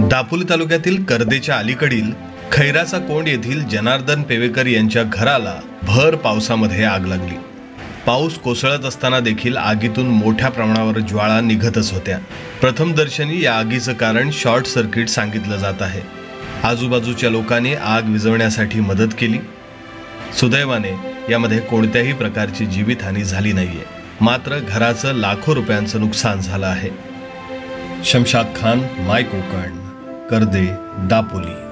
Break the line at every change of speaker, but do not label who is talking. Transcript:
दापोली तालुक्यातील कर्देच्या अलीकडील खैराचा कोंड येथील जनार्दन पेवेकर यांच्या घराला भर पावसामध्ये आग लागली। पाऊस कोसळत असताना देखील आगीतून मोठ्या प्रमाणावर ज्वाळा निघतच होत्या। प्रथमदर्शनी या आगीचं कारण शॉर्ट सर्किट सांगितलं जात आहे। आजूबाजूच्या लोकांनी आग विझवण्यासाठी मदत केली। सुदैवाने यामध्ये कोणत्याही प्रकारची जीवितहानी झाली नाहीये, मात्र घराचं लाखो रुपयांचं नुकसान झालं आहे। शमशाद खान, माय कोकण, कर्दे, दापोली।